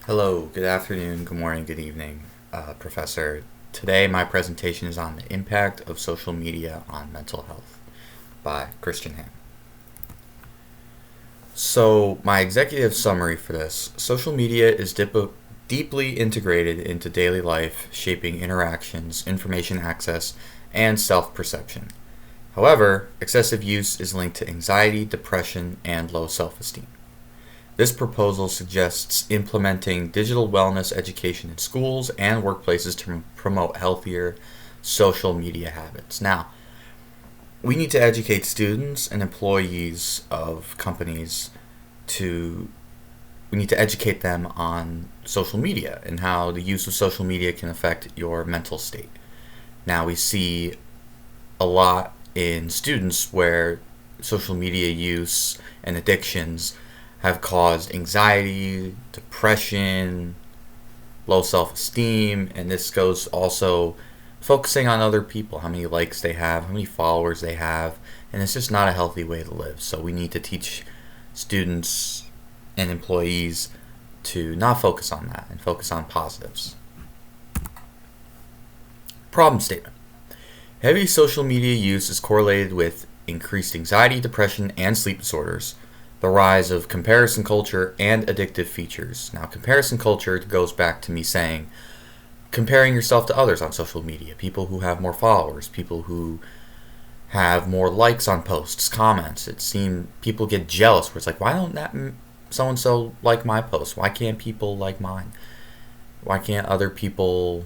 Hello, good afternoon, good morning, good evening, Professor. Today, my presentation is on the impact of social media on mental health by Christian Ham. So, my executive summary for this social media is deeply integrated into daily life, shaping interactions, information access, and self perception. However, excessive use is linked to anxiety, depression, and low self esteem. This proposal suggests implementing digital wellness education in schools and workplaces to promote healthier social media habits. Now, we need to educate students and employees of companies to we need to educate them on social media and how the use of social media can affect your mental state. Now, we see a lot in students where social media use and addictions have caused anxiety, depression, low self esteem, and this goes also focusing on other people, how many likes they have, how many followers they have, and it's just not a healthy way to live. So we need to teach students and employees to not focus on that and focus on positives. Problem statement. Heavy social media use is correlated with increased anxiety, depression, and sleep disorders, the rise of comparison culture, and addictive features. Now, comparison culture goes back to me saying comparing yourself to others on social media, people who have more followers, people who have more likes on posts, comments. It seems people get jealous where it's like, why don't that so and so like my post? Why can't people like mine? Why can't other people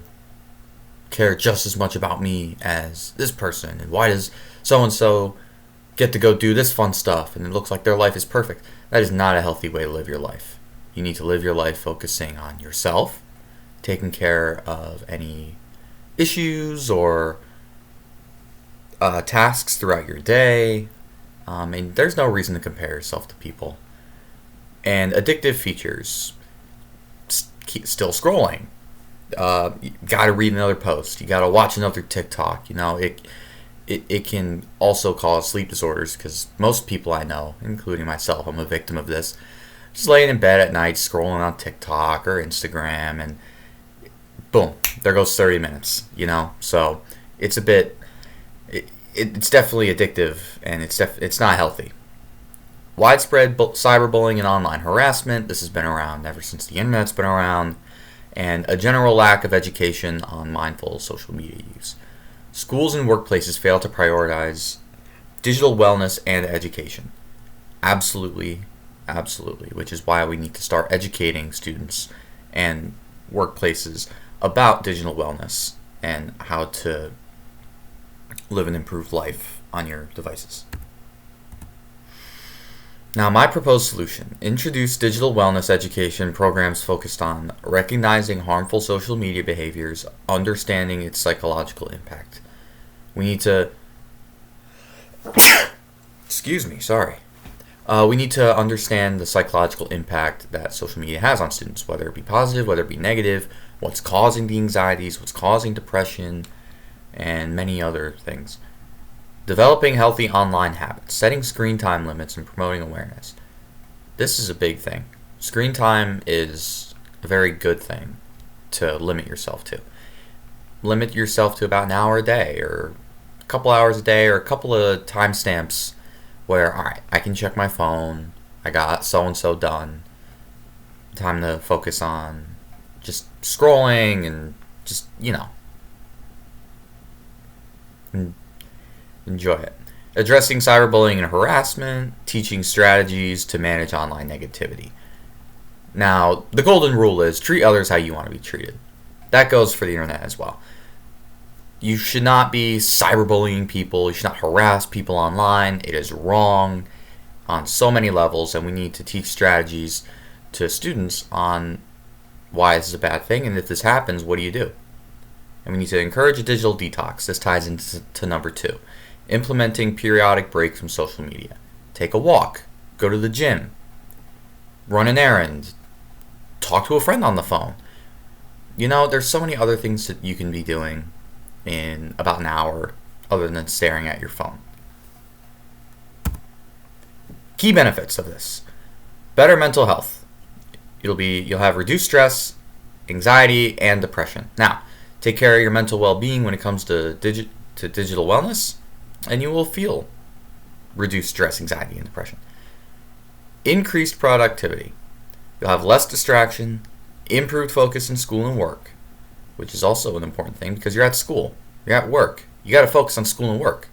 care just as much about me as this person? And why does so and so get to go do this fun stuff and it looks like their life is perfect? That is not a healthy way to live your life. You need to live your life focusing on yourself, taking care of any issues or tasks throughout your day. And there's no reason to compare yourself to people. And addictive features, still scrolling. You gotta read another post. You gotta watch another TikTok. It can also cause sleep disorders because most people I know, including myself, I'm a victim of this. Just laying in bed at night, scrolling on TikTok or Instagram, and boom, there goes 30 minutes. So it's a bit. It's definitely addictive, and it's not healthy. Widespread cyberbullying and online harassment. This has been around ever since the internet's been around, and a general lack of education on mindful social media use. Schools and workplaces fail to prioritize digital wellness and education. Absolutely, absolutely, which is why we need to start educating students and workplaces about digital wellness and how to live an improved life on your devices. Now, my proposed solution: introduce digital wellness education programs focused on recognizing harmful social media behaviors, understanding its psychological impact. We need to, excuse me, sorry. We need to understand the psychological impact that social media has on students, whether it be positive, whether it be negative, what's causing the anxieties, what's causing depression, and many other things. Developing healthy online habits, setting screen time limits, and promoting awareness. This is a big thing. Screen time is a very good thing to limit yourself to. Limit yourself to about an hour a day, or a couple hours a day, or a couple of timestamps where, alright, I can check my phone, I got so and so done. Time to focus on just scrolling and just, enjoy it. Addressing cyberbullying and harassment, teaching strategies to manage online negativity. Now, the golden rule is treat others how you want to be treated. That goes for the internet as well. You should not be cyberbullying people. You should not harass people online. It is wrong on so many levels, and we need to teach strategies to students on why this is a bad thing, and if this happens, what do you do? And we need to encourage a digital detox. This ties into number 2. Implementing periodic breaks from social media. Take a walk. Go to the gym. Run an errand. Talk to a friend on the phone. There's so many other things that you can be doing in about an hour other than staring at your phone. Key benefits of this: better mental health. You'll have reduced stress, anxiety, and depression. Now, take care of your mental well-being when it comes to digital wellness, and you will feel reduced stress, anxiety, and depression. Increased productivity. You'll have less distraction, improved focus in school and work, which is also an important thing because you're at school, you're at work. You got to focus on school and work.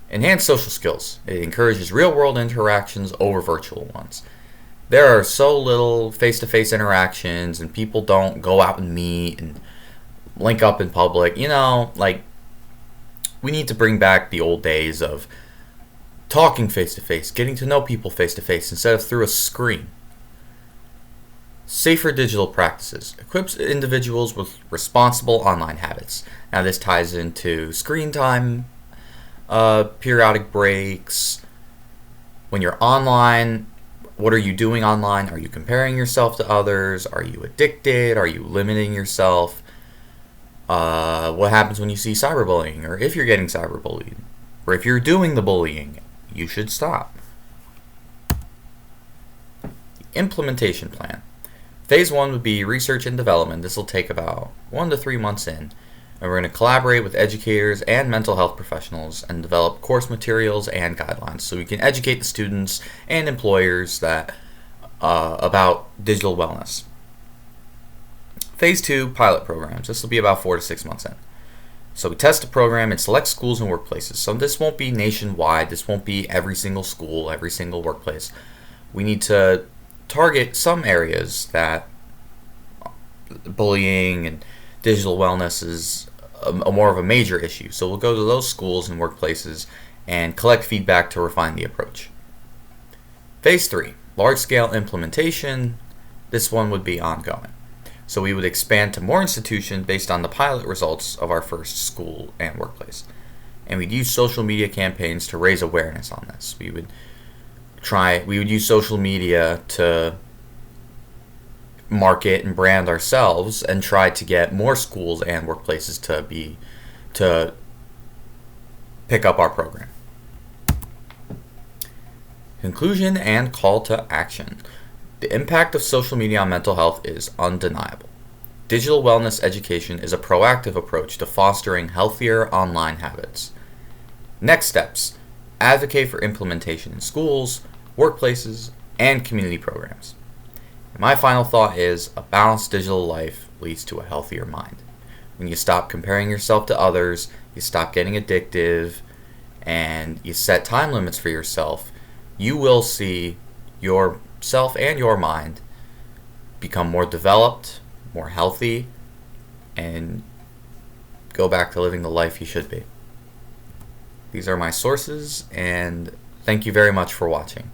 Enhanced social skills. It encourages real-world interactions over virtual ones. There are so little face-to-face interactions, and people don't go out and meet and link up in public. We need to bring back the old days of talking face-to-face, getting to know people face-to-face instead of through a screen. Safer digital practices. Equips individuals with responsible online habits. Now this ties into screen time, periodic breaks. When you're online, what are you doing online? Are you comparing yourself to others? Are you addicted? Are you limiting yourself? What happens when you see cyberbullying, or if you're getting cyberbullied, or if you're doing the bullying? You should stop. Implementation plan. Phase 1 would be research and development. This will take about 1 to 3 months in. And we're going to collaborate with educators and mental health professionals and develop course materials and guidelines so we can educate the students and employers about digital wellness. Phase 2, pilot programs. This will be about 4 to 6 months in. So we test the program in select schools and workplaces. So this won't be nationwide. This won't be every single school, every single workplace. We need to target some areas that bullying and digital wellness is a more of a major issue. So we'll go to those schools and workplaces and collect feedback to refine the approach. Phase 3, large-scale implementation. This one would be ongoing. So we would expand to more institutions based on the pilot results of our first school and workplace. And we'd use social media campaigns to raise awareness on this. We would use social media to market and brand ourselves and try to get more schools and workplaces to pick up our program. Conclusion and call to action. The impact of social media on mental health is undeniable. Digital wellness education is a proactive approach to fostering healthier online habits. Next steps: advocate for implementation in schools, workplaces, and community programs. And my final thought is a balanced digital life leads to a healthier mind. When you stop comparing yourself to others, you stop getting addictive, and you set time limits for yourself, you will see yourself and your mind become more developed, more healthy, and go back to living the life you should be. These are my sources, and thank you very much for watching.